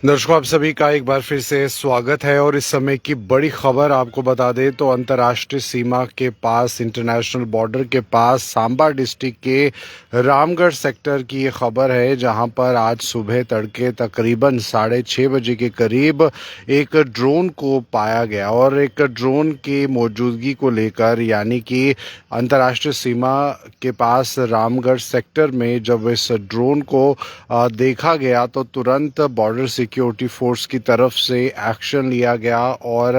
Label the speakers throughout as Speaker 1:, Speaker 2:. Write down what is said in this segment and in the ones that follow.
Speaker 1: दर्शकों, आप सभी का एक बार फिर से स्वागत है और इस समय की बड़ी खबर आपको बता दें तो अंतर्राष्ट्रीय सीमा के पास, इंटरनेशनल बॉर्डर के पास सांबा डिस्ट्रिक्ट के रामगढ़ सेक्टर की ये खबर है, जहां पर आज सुबह तड़के तकरीबन 6:30 बजे के करीब एक ड्रोन को पाया गया। और एक ड्रोन की मौजूदगी को लेकर, यानी कि अंतर्राष्ट्रीय सीमा के पास रामगढ़ सेक्टर में जब इस ड्रोन को देखा गया तो तुरंत बॉर्डर सिक्योरिटी फोर्स की तरफ से एक्शन लिया गया और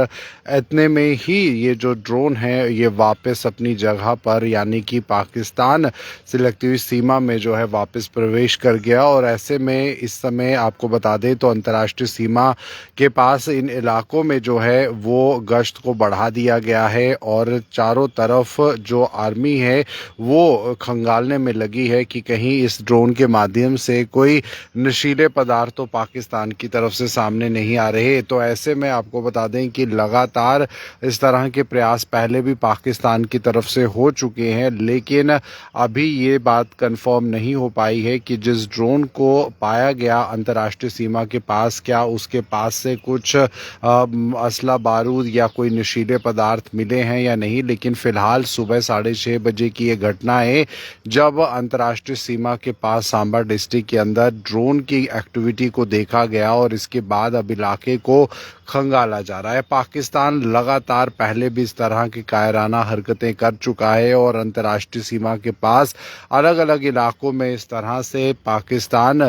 Speaker 1: इतने में ही ये जो ड्रोन है ये वापस अपनी जगह पर, यानी कि पाकिस्तान से लगती हुई सीमा में जो है वापस प्रवेश कर गया। और ऐसे में इस समय आपको बता दें तो अंतर्राष्ट्रीय सीमा के पास इन इलाकों में जो है वो गश्त को बढ़ा दिया गया है और चारों तरफ जो आर्मी है वो खंगालने में लगी है कि कहीं इस ड्रोन के माध्यम से कोई नशीले पदार्थ तो पाकिस्तान की तरफ से सामने नहीं आ रहे। तो ऐसे में आपको बता दें कि लगातार इस तरह के प्रयास पहले भी पाकिस्तान की तरफ से हो चुके हैं, लेकिन अभी ये बात कंफर्म नहीं हो पाई है कि जिस ड्रोन को पाया गया अंतर्राष्ट्रीय सीमा के पास, क्या उसके पास से कुछ असला बारूद या कोई नशीले पदार्थ मिले हैं या नहीं। लेकिन फिलहाल सुबह 6:30 बजे की ये घटना है जब अंतर्राष्ट्रीय सीमा के पास सांबा डिस्ट्रिक्ट के अंदर ड्रोन की एक्टिविटी को देखा गया और इसके बाद अब इलाके को खंगाला जा रहा है। पाकिस्तान लगातार पहले भी इस तरह की कायराना हरकतें कर चुका है और अंतर्राष्ट्रीय सीमा के पास अलग अलग इलाकों में इस तरह से पाकिस्तान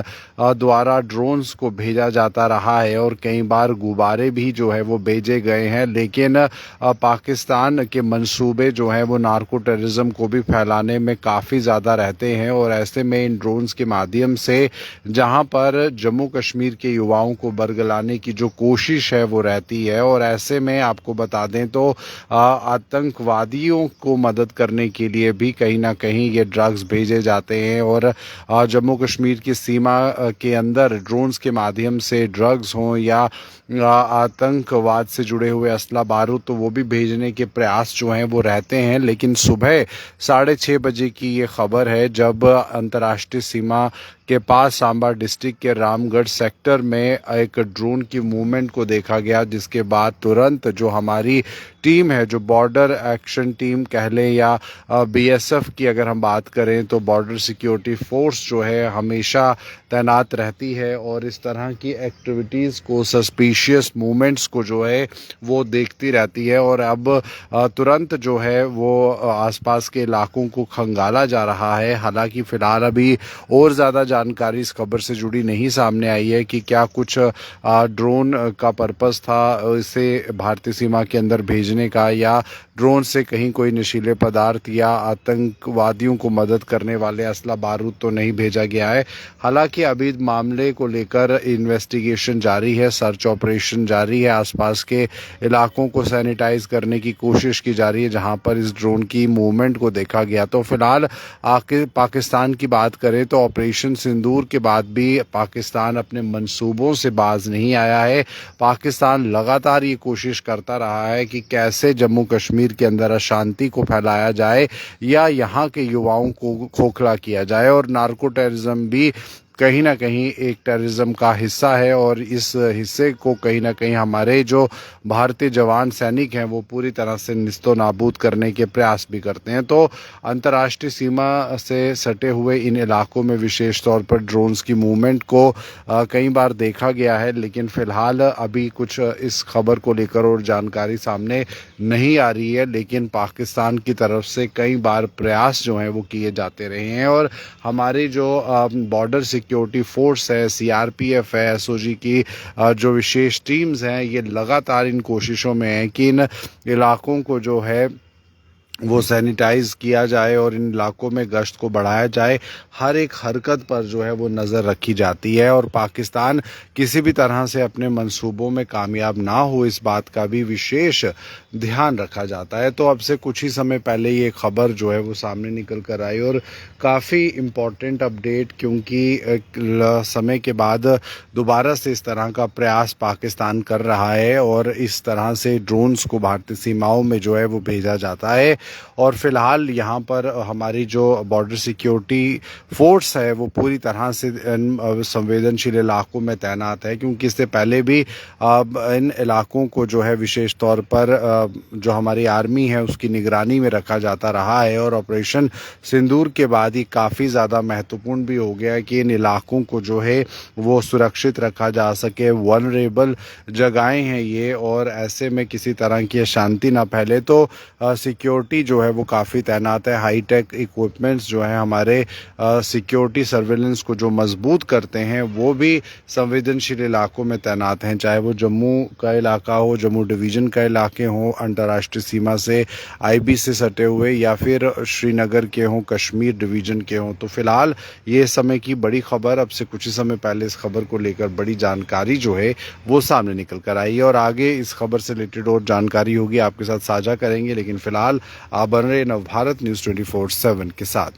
Speaker 1: द्वारा ड्रोन्स को भेजा जाता रहा है और कई बार गुब्बारे भी जो है वो भेजे गए हैं। लेकिन पाकिस्तान के मंसूबे जो हैं वो नार्को टेररिज्म को भी फैलाने में काफ़ी ज़्यादा रहते हैं और ऐसे में इन ड्रोन्स के माध्यम से जहां पर जम्मू कश्मीर के युवाओं को बरगलाने की जो कोशिश है वो रहती है। और ऐसे में आपको बता दें तो आतंकवादियों को मदद करने के लिए भी कहीं ना कहीं ये ड्रग्स भेजे जाते हैं और जम्मू कश्मीर की सीमा के अंदर ड्रोन्स के माध्यम से ड्रग्स हों या आतंकवाद से जुड़े हुए असला बारूद तो वो भी भेजने के प्रयास जो हैं वो रहते हैं। लेकिन सुबह 6:30 बजे की ये खबर है जब अंतर्राष्ट्रीय सीमा के पास सांबा डिस्ट्रिक्ट के रामगढ़ सेक्टर में एक ड्रोन की मूवमेंट को देखा गया, जिसके बाद तुरंत जो हमारी टीम है, जो बॉर्डर एक्शन टीम कह लें या बीएसएफ की अगर हम बात करें तो बॉर्डर सिक्योरिटी फोर्स जो है हमेशा तैनात रहती है और इस तरह की एक्टिविटीज़ को, सस्पिशियस मूवमेंट्स को जो है वो देखती रहती है। और अब तुरंत जो है वो आसपास के इलाकों को खंगाला जा रहा है। हालांकि फ़िलहाल अभी और ज़्यादा जानकारी इस खबर से जुड़ी नहीं सामने आई है कि क्या कुछ ड्रोन का पर्पस था इसे भारतीय सीमा के अंदर भेजने का, या ड्रोन से कहीं कोई नशीले पदार्थ या आतंकवादियों को मदद करने वाले असला बारूद तो नहीं भेजा गया है। हालांकि अभी मामले को लेकर इन्वेस्टिगेशन जारी है, सर्च ऑपरेशन जारी है, आसपास के इलाकों को सैनिटाइज करने की कोशिश की जा रही है जहां पर इस ड्रोन की मूवमेंट को देखा गया। तो फिलहाल पाकिस्तान की बात करें तो ऑपरेशन सिंदूर के बाद भी पाकिस्तान अपने मंसूबों से बाज नहीं आया है। पाकिस्तान लगातार ये कोशिश करता रहा है कि कैसे जम्मू कश्मीर के अंदर अशांति को फैलाया जाए या यहाँ के युवाओं को खोखला किया जाए। और नार्को टेररिज्म भी कहीं ना कहीं एक टेररिज्म का हिस्सा है और इस हिस्से को कहीं ना कहीं हमारे जो भारतीय जवान सैनिक हैं वो पूरी तरह से निस्तो नाबूद करने के प्रयास भी करते हैं। तो अंतर्राष्ट्रीय सीमा से सटे हुए इन इलाकों में विशेष तौर पर ड्रोन्स की मूवमेंट को कई बार देखा गया है, लेकिन फ़िलहाल अभी कुछ इस खबर को लेकर और जानकारी सामने नहीं आ रही है। लेकिन पाकिस्तान की तरफ से कई बार प्रयास जो हैं वो किए जाते रहे हैं और हमारे जो बॉर्डर सिक्योरिटी फोर्स है, सीआरपीएफ है, एसओजी की जो विशेष टीम्स हैं, ये लगातार इन कोशिशों में हैं कि इन इलाकों को जो है वो सैनिटाइज़ किया जाए और इन इलाकों में गश्त को बढ़ाया जाए। हर एक हरकत पर जो है वो नज़र रखी जाती है और पाकिस्तान किसी भी तरह से अपने मंसूबों में कामयाब ना हो, इस बात का भी विशेष ध्यान रखा जाता है। तो अब से कुछ ही समय पहले ये खबर जो है वो सामने निकल कर आई और काफ़ी इम्पॉर्टेंट अपडेट, क्योंकि समय के बाद दोबारा से इस तरह का प्रयास पाकिस्तान कर रहा है और इस तरह से ड्रोन्स को भारतीय सीमाओं में जो है वो भेजा जाता है। और फिलहाल यहाँ पर हमारी जो बॉर्डर सिक्योरिटी फोर्स है वो पूरी तरह से इन संवेदनशील इलाकों में तैनात है, क्योंकि इससे पहले भी इन इलाकों को जो है विशेष तौर पर जो हमारी आर्मी है उसकी निगरानी में रखा जाता रहा है। और ऑपरेशन सिंदूर के बाद ही काफ़ी ज़्यादा महत्वपूर्ण भी हो गया है कि इन इलाकों को जो है वो सुरक्षित रखा जा सके। वनरेबल जगहें हैं ये, और ऐसे में किसी तरह की अशांति ना फैले तो सिक्योरिटी जो है वो काफ़ी तैनात है। हाईटेक इक्विपमेंट्स जो है हमारे सिक्योरिटी सर्विलेंस को जो मजबूत करते हैं वो भी संवेदनशील इलाकों में तैनात हैं, चाहे वो जम्मू का इलाका हो, जम्मू डिवीज़न का इलाके हों अंतर्राष्ट्रीय सीमा से आईबी से सटे हुए, या फिर श्रीनगर के हों, कश्मीर डिवीज़न के हों। तो फिलहाल ये समय की बड़ी खबर, अब से कुछ ही समय पहले इस खबर को लेकर बड़ी जानकारी जो है वो सामने निकल कर आई है, और आगे इस खबर से रिलेटेड और जानकारी होगी आपके साथ साझा करेंगे। लेकिन फिलहाल आप बन रहे नवभारत न्यूज़ 24/7 के साथ।